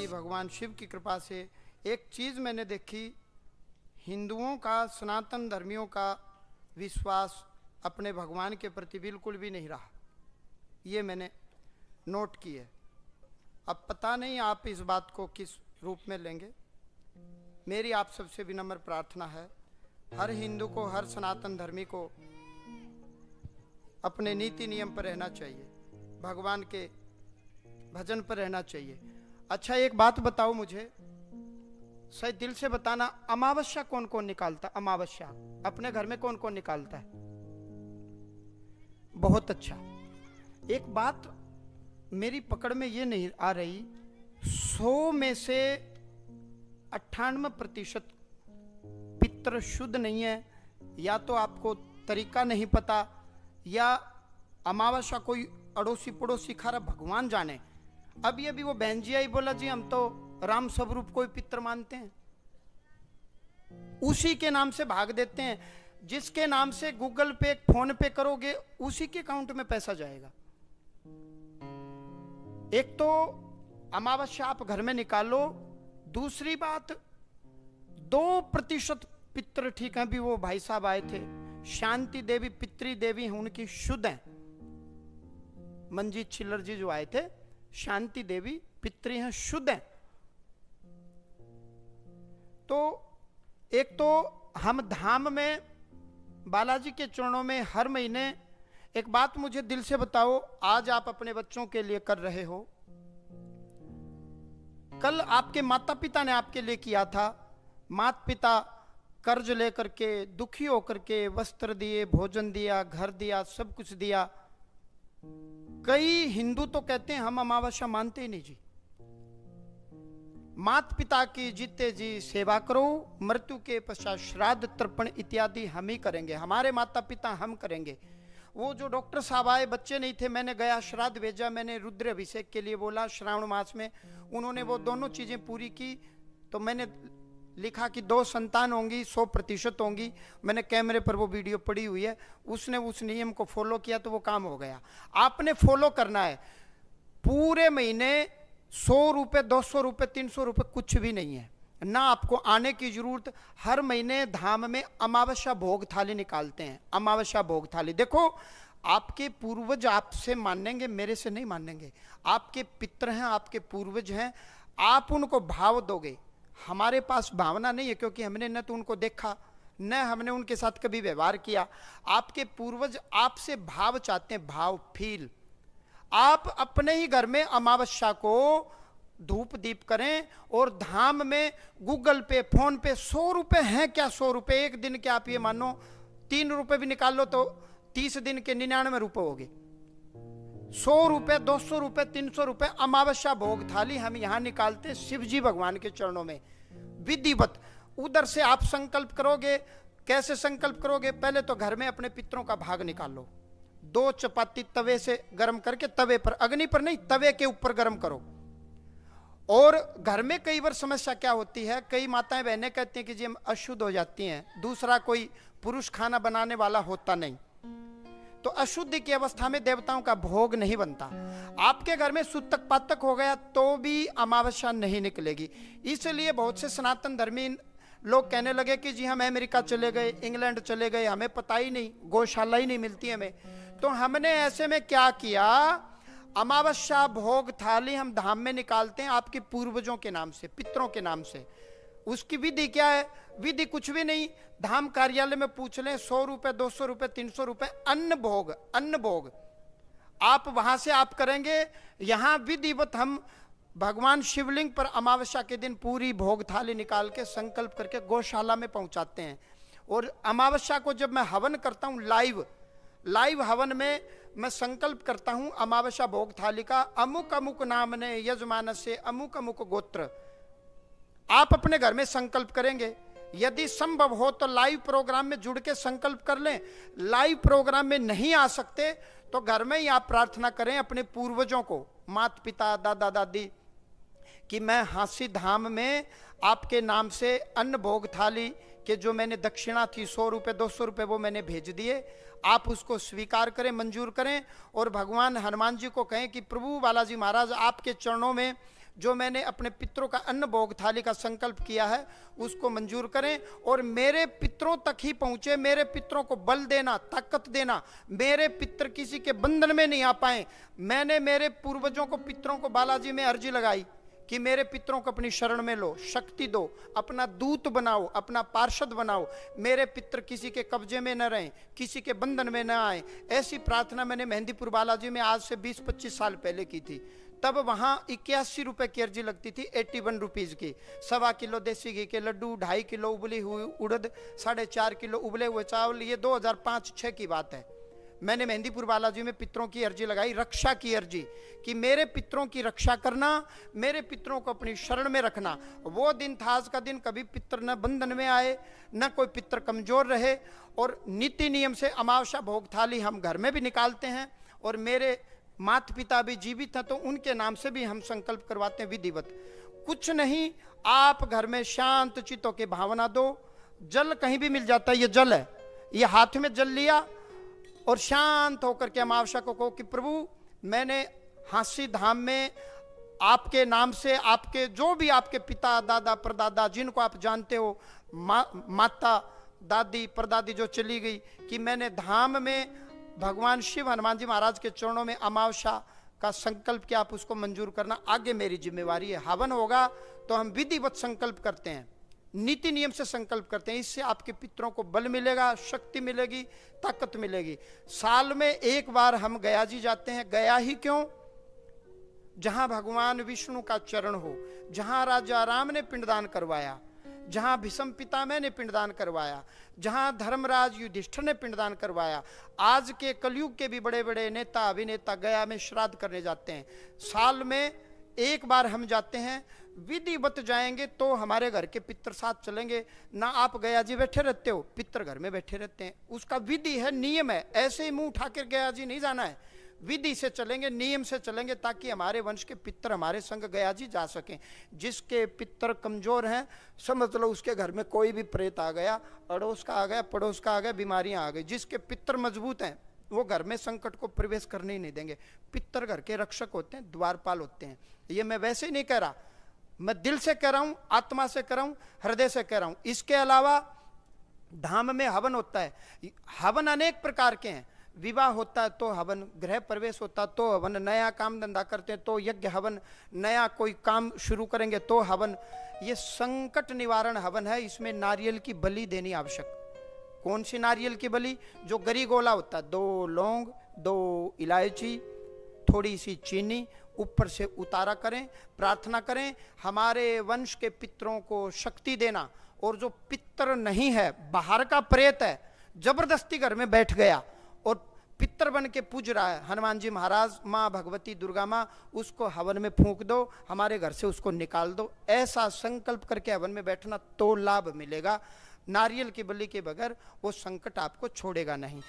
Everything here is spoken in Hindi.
की, भगवान शिव की कृपा से एक चीज़ मैंने देखी, हिंदुओं का, सनातन धर्मियों का विश्वास अपने भगवान के प्रति बिल्कुल भी नहीं रहा। ये मैंने नोट की है। अब पता नहीं आप इस बात को किस रूप में लेंगे। मेरी आप सबसे विनम्र प्रार्थना है, हर हिंदू को, हर सनातन धर्मी को अपने नीति नियम पर रहना चाहिए, भगवान के भजन पर रहना चाहिए। अच्छा, एक बात बताओ मुझे, सही दिल से बताना, अमावस्या कौन कौन निकालता? अमावस्या अपने घर में कौन कौन निकालता है? बहुत अच्छा। एक बात मेरी पकड़ में ये नहीं आ रही, 100 में से 98% पितृ शुद्ध नहीं है, या तो आपको तरीका नहीं पता, या अमावस्या कोई अड़ोसी पड़ोसी खा रहा, भगवान जाने। अभी अभी वो बहन जी आई, बोला जी हम तो राम स्वरूप को ही पितृ मानते हैं, उसी के नाम से भाग देते हैं। जिसके नाम से गूगल पे, फोन पे करोगे, उसी के अकाउंट में पैसा जाएगा। एक तो अमावस्या आप घर में निकालो। दूसरी बात, 2% पितृ, ठीक है, अभी वो भाई साहब आए थे, शांति देवी पितृ देवी हैं, उनकी शुद्ध हैं। मंजीत छिल्लर जी जो आए थे, शांति देवी पितृ हैं, शुद्ध हैं। तो एक तो हम धाम में बालाजी के चरणों में हर महीने, एक बात मुझे दिल से बताओ, आज आप अपने बच्चों के लिए कर रहे हो, कल आपके माता पिता ने आपके लिए किया था। माता पिता कर्ज लेकर के, दुखी होकर के वस्त्र दिए, भोजन दिया, घर दिया, सब कुछ दिया। कई हिंदू तो कहते हैं हम अमावस्या मानते ही नहीं जी। माता पिता की जीते जी सेवा करो, मृत्यु के पश्चात श्राद्ध तर्पण इत्यादि हम ही करेंगे, हमारे माता पिता हम करेंगे। वो जो डॉक्टर साहब आए, बच्चे नहीं थे, मैंने गया श्राद्ध भेजा, मैंने रुद्र अभिषेक के लिए बोला श्रावण मास में, उन्होंने वो दोनों चीजें पूरी की। तो मैंने लिखा कि 2 संतान होंगी, 100% होंगी। मैंने कैमरे पर वो वीडियो पड़ी हुई है, उसने उस नियम को फॉलो किया तो वो काम हो गया। आपने फॉलो करना है। पूरे महीने 100 रुपये, 200 रुपये, 300 रुपये कुछ भी नहीं है, ना आपको आने की जरूरत। हर महीने धाम में अमावस्या भोग थाली निकालते हैं, अमावस्या भोग थाली। देखो, आपके पूर्वज आपसे मानेंगे, मेरे से नहीं मानेंगे। आपके पितर हैं, आपके पूर्वज हैं, आप उनको भाव दोगे। हमारे पास भावना नहीं है, क्योंकि हमने न तो उनको देखा, न हमने उनके साथ कभी व्यवहार किया। आपके पूर्वज आपसे भाव चाहते हैं, भाव, फील। आप अपने ही घर में अमावस्या को धूप दीप करें, और धाम में गूगल पे, फोन पे 100 रुपए हैं क्या? 100 रुपए एक दिन के, आप ये मानो 3 रुपए भी निकाल लो तो 30 दिन के 99 रुपए हो गए। 100 रुपए, 200 रुपए, 300 रुपए अमावस्या भोग थाली हम यहां निकालते शिव जी भगवान के चरणों में, विधिवत। उधर से आप संकल्प करोगे। कैसे संकल्प करोगे? पहले तो घर में अपने पितरों का भाग निकाल लो। 2 चपाती तवे से गर्म करके, तवे पर, अग्नि पर नहीं, तवे के ऊपर गर्म करो। और घर में कई बार समस्या क्या होती है, कई माताएं बहनें कहती हैं कि जी हम अशुद्ध हो जाती हैं, दूसरा कोई पुरुष खाना बनाने वाला होता नहीं, तो अशुद्धि की अवस्था में देवताओं का भोग नहीं बनता। आपके घर में सुतक पातक हो गया तो भी अमावस्या नहीं निकलेगी। इसलिए बहुत से सनातन धर्मी लोग कहने लगे कि जी हम अमेरिका चले गए, इंग्लैंड चले गए, हमें पता ही नहीं, गौशाला ही नहीं मिलती हमें। तो हमने ऐसे में क्या किया, अमावस्या भोग थाली हम धाम में निकालते हैं आपके पूर्वजों के नाम से, पितरों के नाम से। उसकी विधि क्या है? विधि कुछ भी नहीं, धाम कार्यालय में पूछ लें, 100 रुपए, 200 रुपए, 300 रुपए अन्न भोग, अन्न भोग आप वहां से आप करेंगे। यहां विधिवत हम भगवान शिवलिंग पर अमावस्या के दिन पूरी भोग थाली निकाल के संकल्प करके गौशाला में पहुंचाते हैं। और अमावस्या को जब मैं हवन करता हूं, लाइव हवन में मैं संकल्प करता हूं अमावस्या भोग थाली का, अमुक अमुक नाम ने यजमान से अमुक अमुक गोत्र। आप अपने घर में संकल्प करेंगे। यदि संभव हो तो लाइव प्रोग्राम में जुड़ के संकल्प कर लें। लाइव प्रोग्राम में नहीं आ सकते तो घर में ही आप प्रार्थना करें अपने पूर्वजों को, माता पिता, दादा दादी, कि मैं हांसी धाम में आपके नाम से अन्न भोग थाली के जो मैंने दक्षिणा थी 100 रुपये, 200 रुपये, वो मैंने भेज दिए। आप उसको स्वीकार करें, मंजूर करें। और भगवान हनुमान जी को कहें कि प्रभु बालाजी महाराज, आपके चरणों में जो मैंने अपने पितरों का अन्न भोग थाली का संकल्प किया है उसको मंजूर करें और मेरे पितरों तक ही पहुंचे। मेरे पितरों को बल देना, ताकत देना, मेरे पितर किसी के बंधन में नहीं आ पाए। मैंने मेरे पूर्वजों को, पितरों को बालाजी में अर्जी लगाई कि मेरे पितरों को अपनी शरण में लो, शक्ति दो, अपना दूत बनाओ, अपना पार्षद बनाओ, मेरे पितर किसी के कब्जे में न रहें, किसी के बंधन में न आए। ऐसी प्रार्थना मैंने मेहंदीपुर बालाजी में आज से 20-25 साल पहले की थी। तब वहाँ 81 रुपए की अर्जी लगती थी, 81 रुपीज़ की। 1.25 किलो देसी घी के लड्डू, 2.5 किलो उबली हुई उड़द, 4.5 किलो उबले हुए चावल। ये 2005-06 की बात है। मैंने मेहंदीपुर बालाजी में पितरों की अर्जी लगाई, रक्षा की अर्जी, कि मेरे पितरों की रक्षा करना, मेरे पितरों को अपनी शरण में रखना। वो दिन था आज का दिन, कभी पितर न बंधन में आए, न कोई पितर कमजोर रहे। और नीति नियम से अमावस्या भोग थाली हम घर में भी निकालते हैं और मेरे माता पिता भी जीवित हैं तो उनके नाम से भी हम संकल्प करवाते हैं विधिवत। कुछ नहीं, आप घर में शांत चित्तों की भावना दो। जल कहीं भी मिल जाता है, ये जल है, ये हाथ में जल लिया और शांत होकर के अमावस्या को कहो कि प्रभु मैंने हांसी धाम में आपके नाम से, आपके जो भी आपके पिता दादा परदादा जिनको आप जानते हो, माता दादी परदादी जो चली गई, कि मैंने धाम में भगवान शिव हनुमान जी महाराज के चरणों में अमावस्या का संकल्प किया, आप उसको मंजूर करना, आगे मेरी जिम्मेवारी है। हवन होगा तो हम विधिवत संकल्प करते हैं, नीति नियम से संकल्प करते हैं। इससे आपके पितरों को बल मिलेगा, शक्ति मिलेगी, ताकत मिलेगी। साल में एक बार हम गया जी जाते हैं। गया ही क्यों? जहां भगवान विष्णु का चरण हो, जहां राजा राम ने पिंडदान करवाया, जहां भीष्म पितामह ने पिंडदान करवाया, जहां धर्मराज युधिष्ठिर ने पिंडदान करवाया। आज के कलयुग के भी बड़े बड़े नेता अभिनेता गया में श्राद्ध करने जाते हैं। साल में एक बार हम जाते हैं, विधिवत जाएंगे तो हमारे घर के पितर साथ चलेंगे। ना आप गया जी बैठे रहते हो, पितर घर में बैठे रहते हैं। उसका विधि है, नियम है, ऐसे ही मुंह उठा कर गया जी नहीं जाना है। विधि से चलेंगे, नियम से चलेंगे, ताकि हमारे वंश के पितर हमारे संग गया जी जा सकें। जिसके पितर कमजोर हैं, समझ लो उसके घर में कोई भी प्रेत आ गया, अड़ोस का आ गया, पड़ोस का आ गया, बीमारियां आ गई। जिसके पितर मजबूत हैं वो घर में संकट को प्रवेश करने ही नहीं देंगे। पितर घर के रक्षक होते हैं, द्वारपाल होते हैं। ये मैं वैसे ही नहीं कह रहा, मैं दिल से कह रहा हूं, आत्मा से कह रहा हूं, हृदय से कह रहा हूं। इसके अलावा धाम में हवन होता है। हवन अनेक प्रकार के हैं। विवाह होता है तो हवन, गृह प्रवेश होता तो हवन, नया काम धंधा करते हैं तो यज्ञ हवन, नया कोई काम शुरू करेंगे तो हवन। ये संकट निवारण हवन है। इसमें नारियल की बलि देनी आवश्यक। कौन सी नारियल की बलि? जो गरी गोला होता है, 2 लौंग, 2 इलायची, थोड़ी सी चीनी, ऊपर से उतारा करें, प्रार्थना करें हमारे वंश के पितरों को शक्ति देना। और जो पितर नहीं है, बाहर का प्रेत है, जबरदस्ती घर में बैठ गया और पितर बन के पूज रहा है, हनुमान जी महाराज, माँ भगवती, दुर्गा माँ, उसको हवन में फूंक दो, हमारे घर से उसको निकाल दो। ऐसा संकल्प करके हवन में बैठना तो लाभ मिलेगा। नारियल की बलि के बगैर वो संकट आपको छोड़ेगा नहीं।